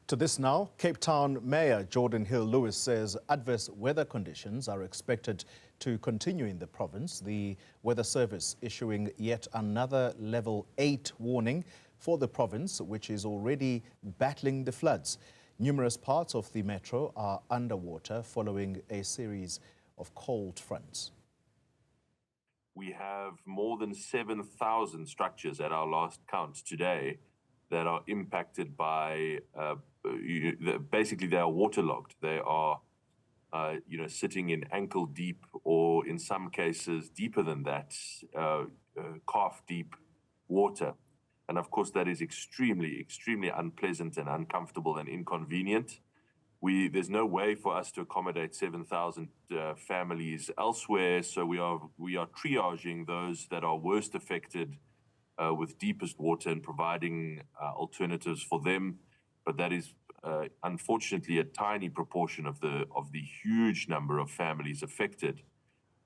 To this now, Cape Town Mayor Jordan Hill-Lewis says adverse weather conditions are expected to continue in the province. The Weather Service issuing yet another level 8 warning for the province, which is already battling the floods. Numerous parts of the metro are underwater following a series of cold fronts. We have more than 7,000 structures at our last count today that are impacted by, basically they are waterlogged. They are, sitting in ankle deep, or in some cases deeper than that, calf deep water. And of course that is extremely unpleasant and uncomfortable and inconvenient. There's no way for us to accommodate 7,000 families elsewhere, so we are triaging those that are worst affected with deepest water and providing alternatives for them. But that is unfortunately a tiny proportion of the huge number of families affected.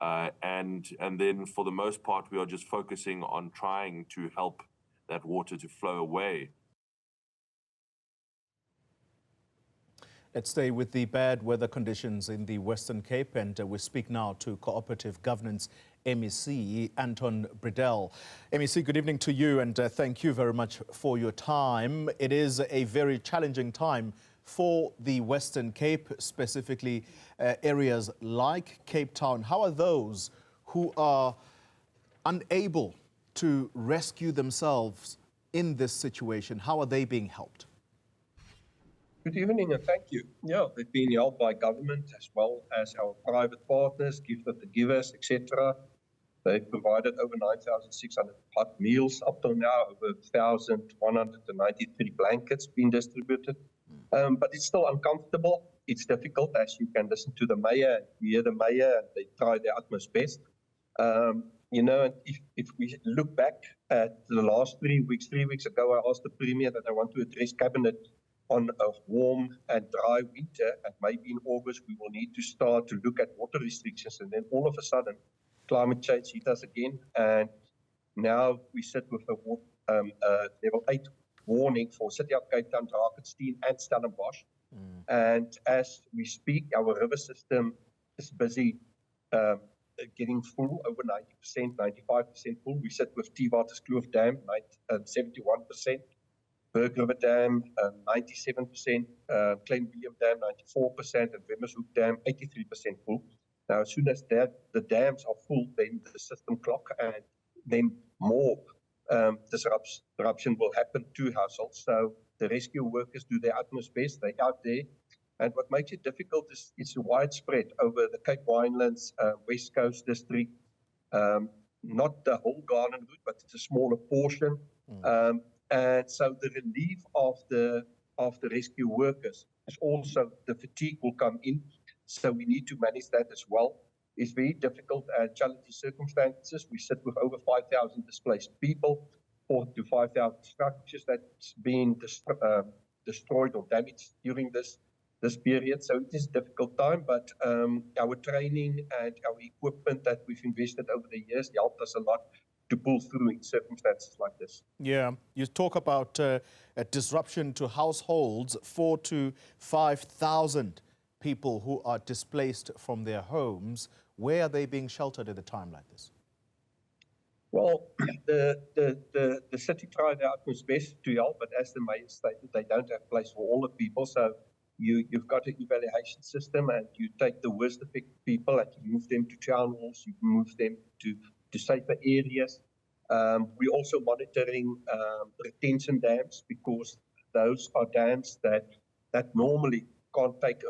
And then for the most part, we are just focusing on trying to help that water to flow away. Let's stay with the bad weather conditions in the Western Cape, and we speak now to Cooperative Governance MEC, Anton Bredell. MEC, good evening to you, and thank you very much for your time. It is a very challenging time for the Western Cape, specifically areas like Cape Town. How are those who are unable to rescue themselves in this situation? How are they being helped? Good evening and thank you. Yeah, they've been helped by government as well as our private partners, Gifted to Givers, etc. They've provided over 9,600 hot meals up till now, over 1,193 blankets being distributed. But it's still uncomfortable. It's difficult, as you can listen to the mayor, you hear the mayor, and they try their utmost best. If we look back at the last 3 weeks, 3 weeks ago, I asked the Premier that I want to address Cabinet on a warm and dry winter, and maybe in August we will need to start to look at water restrictions, and then all of a sudden climate change hit us again, and now we sit with a level 8 warning for City of Cape Town, Drakensberg and Stellenbosch. And as we speak, our river system is busy getting full, over 90%, 95% full. We sit with T-Water's Kloof Dam, 71%. Berg River Dam, 97%, Klein Willem Dam, 94%, and Wemmershoek Dam, 83% full. Now, as soon as the dams are full, then the system clock, and then more disruption will happen to households. So the rescue workers do their utmost best. They're out there. And what makes it difficult is it's widespread over the Cape Winelands, West Coast district, not the whole Garden Route, but it's a smaller portion. And so the relief of the rescue workers is also, the fatigue will come in. So we need to manage that as well. It's very difficult and challenging circumstances. We sit with over 5,000 displaced people, 4,000 to 5,000 structures that's been destroyed or damaged during this period. So it is a difficult time, but our training and our equipment that we've invested over the years helped us a lot to pull through in circumstances like this. Yeah, you talk about a disruption to households, 4,000 to 5,000 people who are displaced from their homes. Where are they being sheltered at a time like this? Well, the city tried their utmost best to help, but as the mayor stated, they don't have place for all the people. So you've got an evaluation system, and you take the worst affected people and you move them to town halls, you move them to safer areas. We're also monitoring retention dams, because those are dams that normally can't take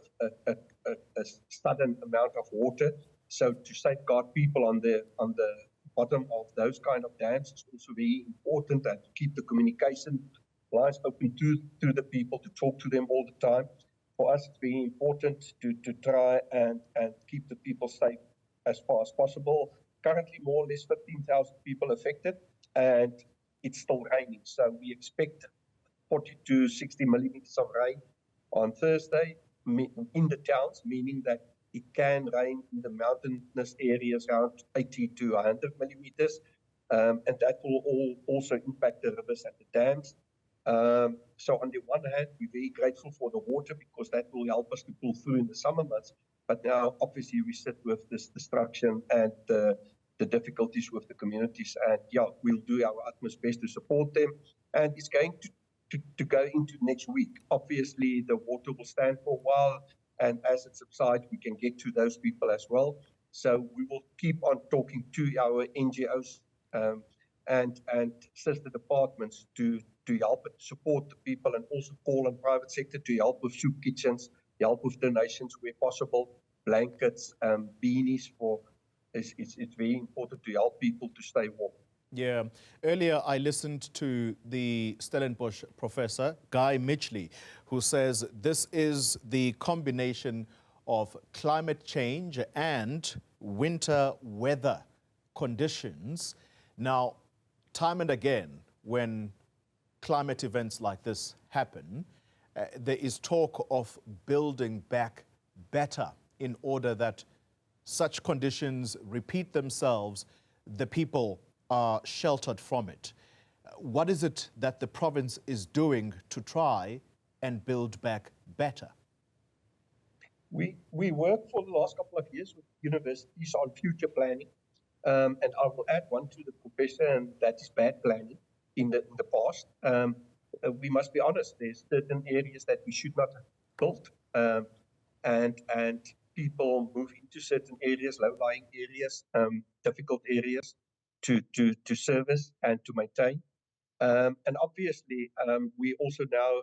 a sudden amount of water. So to safeguard people on the bottom of those kind of dams is also very important, and to keep the communication lines open to the people, to talk to them all the time. For us, it's very important to try and keep the people safe as far as possible. Currently, more or less 15,000 people affected, and it's still raining. So we expect 40 to 60 millimeters of rain on Thursday in the towns, meaning that it can rain in the mountainous areas around 80 to 100 millimeters. And that will also impact the rivers and the dams. So on the one hand, we're very grateful for the water because that will help us to pull through in the summer months. But now, obviously, we sit with this destruction and the difficulties with the communities. And yeah, we'll do our utmost best to support them. And it's going to go into next week. Obviously, the water will stand for a while. And as it subsides, we can get to those people as well. So we will keep on talking to our NGOs and sister departments to help and support the people, and also call on private sector to help with soup kitchens, help with donations where possible, blankets, beanies for. It's very important to help people to stay warm. Yeah. Earlier, I listened to the Stellenbosch professor, Guy Mitchley, who says this is the combination of climate change and winter weather conditions. Now, time and again, when climate events like this happen, there is talk of building back better in order that such conditions repeat themselves, the people are sheltered from it. What is it that the province is doing to try and build back better? We worked for the last couple of years with universities on future planning, and I will add one to the professor, and that is bad planning in the past. We must be honest, there's certain areas that we should not have built, and people move into certain areas, low-lying areas, difficult areas to service and to maintain. And obviously, we also now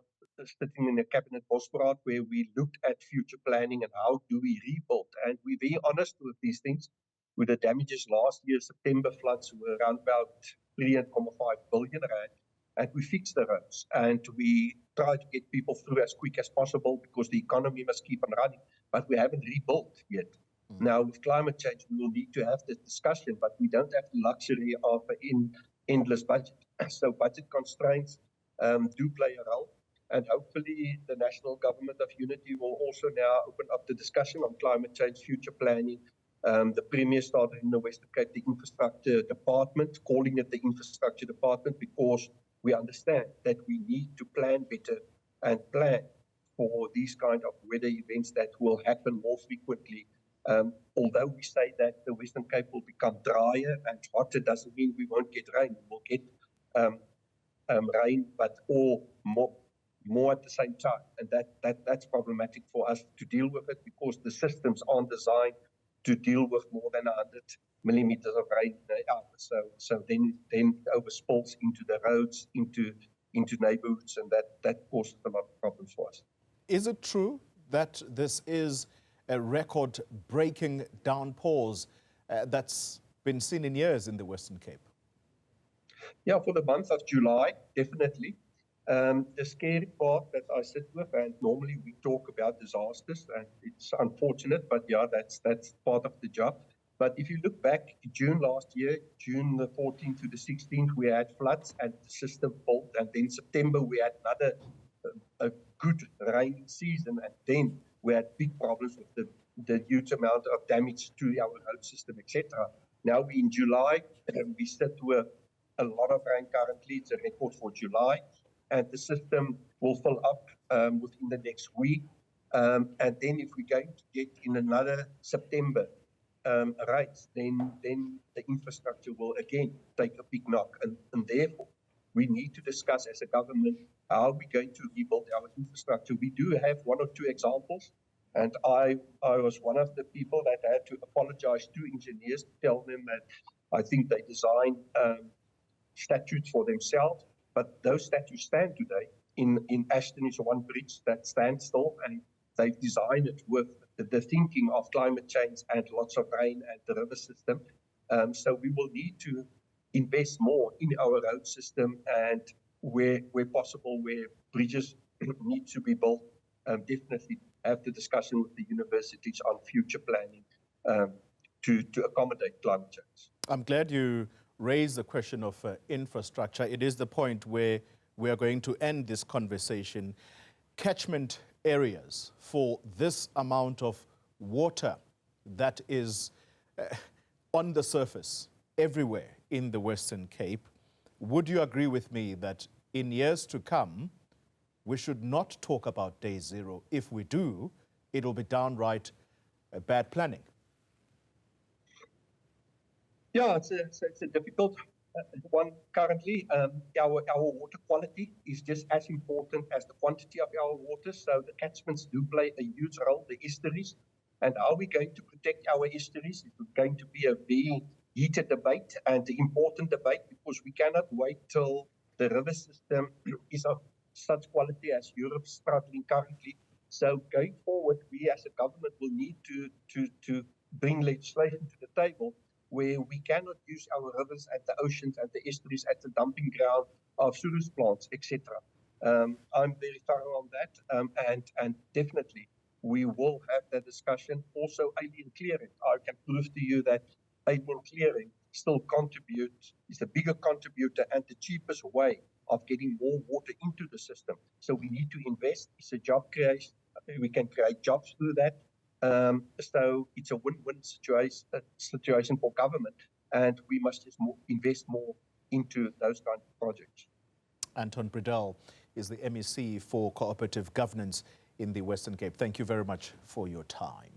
sitting in a cabinet bosberaad where we looked at future planning and how do we rebuild. And we're very honest with these things. With the damages last year, September floods were around about 3.5 billion rand, and we fixed the roads. And we try to get people through as quick as possible because the economy must keep on running. But we haven't rebuilt yet. Now, with climate change, we will need to have this discussion, but we don't have the luxury of an endless budget. So budget constraints do play a role. And hopefully the National Government of Unity will also now open up the discussion on climate change, future planning. The Premier started in the Western Cape, the Infrastructure Department, calling it the Infrastructure Department because we understand that we need to plan better and plan for these kind of weather events that will happen more frequently. Although we say that the Western Cape will become drier and hotter, doesn't mean we won't get rain. We will get rain, but all more at the same time. And that's problematic for us to deal with it because the systems aren't designed to deal with more than 100 millimeters of rain in an hour. So then it overspills into the roads, into neighborhoods, and that causes a lot of problems for us. Is it true that this is a record-breaking downpours that's been seen in years in the Western Cape? Yeah, for the month of July, definitely. The scary part that I sit with, and normally we talk about disasters, and it's unfortunate, but yeah, that's part of the job. But if you look back to June last year, June the 14th to the 16th, we had floods and the system fault, and then September we had another a good rainy season, and then we had big problems with the huge amount of damage to our road system, etc. Now we're in July, and we sit with a lot of rain currently. It's a record for July, and the system will fill up within the next week. And then if we're going to get in another September rains, then the infrastructure will again take a big knock. And therefore, we need to discuss as a government how we're going to rebuild our infrastructure. We do have one or two examples, and I was one of the people that had to apologize to engineers to tell them that I think they designed statutes for themselves, but those statutes stand today. In Ashton is one bridge that stands still, and they've designed it with the thinking of climate change and lots of rain and the river system. So we will need to invest more in our road system, and where possible, where bridges need to be built, definitely have the discussion with the universities on future planning to accommodate climate change. I'm glad you raised the question of infrastructure. It is the point where we are going to end this conversation. Catchment areas for this amount of water that is on the surface everywhere in the Western Cape. Would you agree with me that in years to come, we should not talk about day zero. If we do, it'll be downright bad planning. Yeah, it's a difficult one currently. Our water quality is just as important as the quantity of our water. So the catchments do play a huge role, the estuaries. And are we going to protect our estuaries? It's going to be a very heated debate and important debate, because we cannot wait till the river system is of such quality as Europe's struggling currently. So going forward, we as a government will need to bring legislation to the table where we cannot use our rivers and the oceans and the estuaries as the dumping ground of sewage plants, etc. I'm very thorough on that, and definitely we will have that discussion. Also, alien clearing. I can prove to you that alien clearing still is the bigger contributor and the cheapest way of getting more water into the system. So we need to invest. It's a job creation. We can create jobs through that. So it's a win-win situation for government, and we must just invest more into those kind of projects. Anton Bredell is the MEC for Cooperative Governance in the Western Cape. Thank you very much for your time.